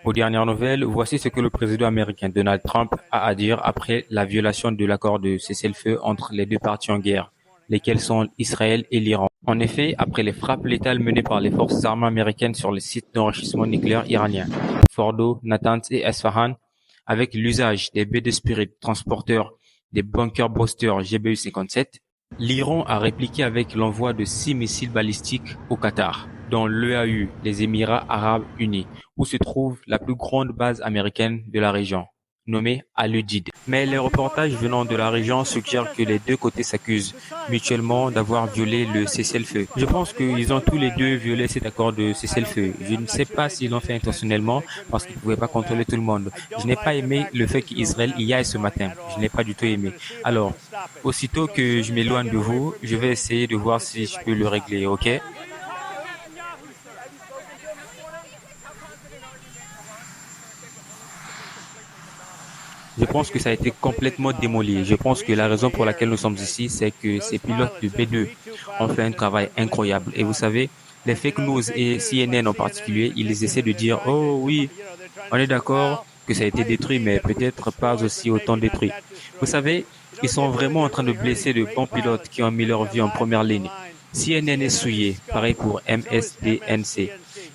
Aux dernières nouvelles, voici ce que le président américain Donald Trump a à dire après la violation de l'accord de cessez-le-feu entre les deux parties en guerre, lesquels sont Israël et l'Iran. En effet, après les frappes létales menées par les forces armées américaines sur les sites d'enrichissement nucléaire iraniens, Fordo, Natanz et Esfahan, avec l'usage des B-2 Spirit transporteurs des bunkers boosters GBU-57, l'Iran a répliqué avec l'envoi de 6 missiles balistiques au Qatar, dans l'EAU, les Émirats arabes unis, où se trouve la plus grande base américaine de la région, nommée Al-Udeid. Mais les reportages venant de la région suggèrent que les deux côtés s'accusent mutuellement d'avoir violé le cessez-le-feu. Je pense qu'ils ont tous les deux violé cet accord de cessez-le-feu. Je ne sais pas s'ils l'ont fait intentionnellement parce qu'ils ne pouvaient pas contrôler tout le monde. Je n'ai pas aimé le fait qu'Israël y aille ce matin. Je n'ai pas du tout aimé. Alors, aussitôt que je m'éloigne de vous, je vais essayer de voir si je peux le régler, ok? Je pense que ça a été complètement démoli. Je pense que la raison pour laquelle nous sommes ici, c'est que ces pilotes de B2 ont fait un travail incroyable. Et vous savez, les fake news et CNN en particulier, ils essaient de dire, oh oui, on est d'accord que ça a été détruit, mais peut-être pas aussi autant détruit. Vous savez, ils sont vraiment en train de blesser de bons pilotes qui ont mis leur vie en première ligne. CNN est souillé, pareil pour MSDNC.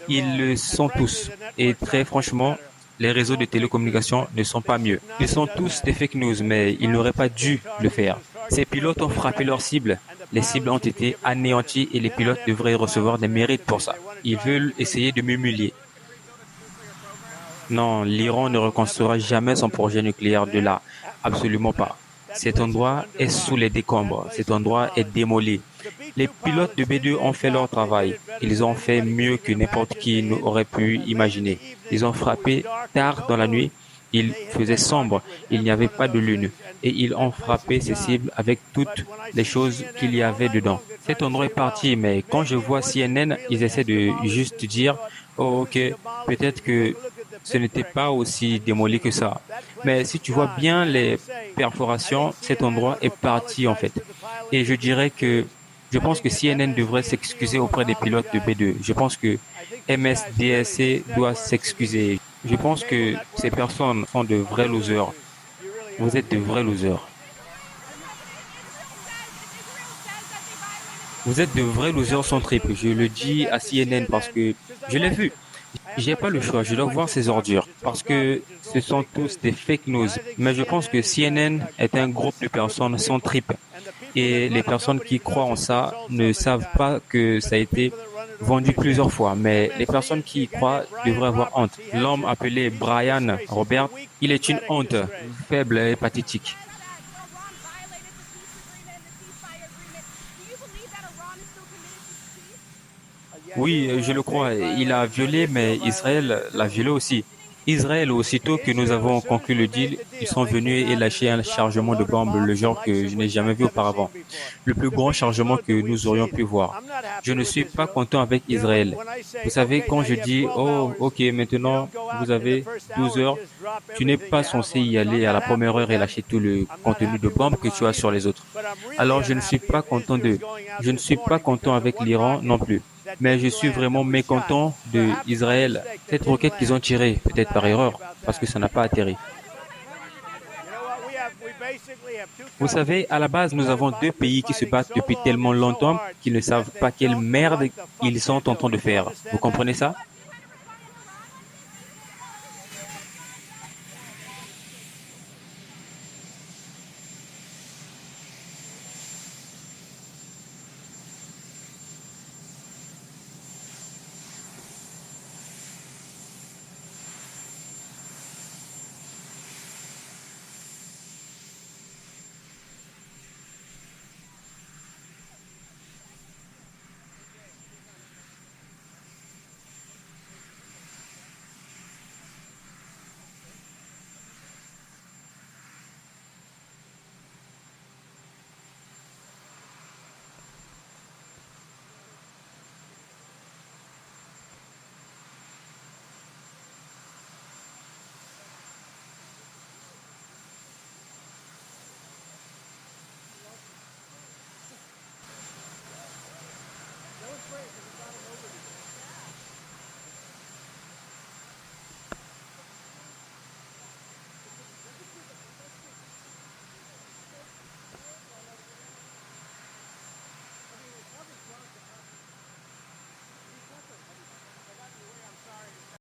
Ils le sont tous. Et très franchement, les réseaux de télécommunications ne sont pas mieux. Ils sont tous des fake news, mais ils n'auraient pas dû le faire. Ces pilotes ont frappé leurs cibles. Les cibles ont été anéanties et les pilotes devraient recevoir des mérites pour ça. Ils veulent essayer de m'humilier. Non, l'Iran ne reconstruira jamais son projet nucléaire de là. Absolument pas. Cet endroit est sous les décombres. Cet endroit est démoli. Les pilotes de B2 ont fait leur travail. Ils ont fait mieux que n'importe qui n'aurait pu imaginer. Ils ont frappé tard dans la nuit. Il faisait sombre. Il n'y avait pas de lune. Et ils ont frappé ces cibles avec toutes les choses qu'il y avait dedans. Cet endroit est parti, mais quand je vois CNN, ils essaient de juste dire, oh ok, peut-être que ce n'était pas aussi démoli que ça. Mais si tu vois bien les perforations, cet endroit est parti en fait. Et je pense que CNN devrait s'excuser auprès des pilotes de B2. Je pense que MSDSC doit s'excuser. Je pense que ces personnes sont de vrais losers. Vous êtes de vrais losers. Vous êtes de vrais losers sans trip. Je le dis à CNN parce que je l'ai vu. J'ai pas le choix, je dois voir ces ordures parce que ce sont tous des fake news. Mais je pense que CNN est un groupe de personnes sans trip. Et les personnes qui croient en ça ne savent pas que ça a été vendu plusieurs fois. Mais les personnes qui y croient devraient avoir honte. L'homme appelé Brian Robert, il est une honte, faible et pathétique. Oui, je le crois. Il a violé, mais Israël l'a violé aussi. Israël, aussitôt que nous avons conclu le deal, ils sont venus et lâché un chargement de bombes, le genre que je n'ai jamais vu auparavant. Le plus grand chargement que nous aurions pu voir. Je ne suis pas content avec Israël. Vous savez, quand je dis, oh, ok, maintenant, vous avez 12 heures, tu n'es pas censé y aller à la première heure et lâcher tout le contenu de bombes que tu as sur les autres. Alors, je ne suis pas content d'eux. Je ne suis pas content avec l'Iran non plus. Mais je suis vraiment mécontent de Israël. Cette roquette qu'ils ont tirée, peut-être par erreur, parce que ça n'a pas atterri. Vous savez, à la base, nous avons deux pays qui se battent depuis tellement longtemps qu'ils ne savent pas quelle merde ils sont en train de faire. Vous comprenez ça?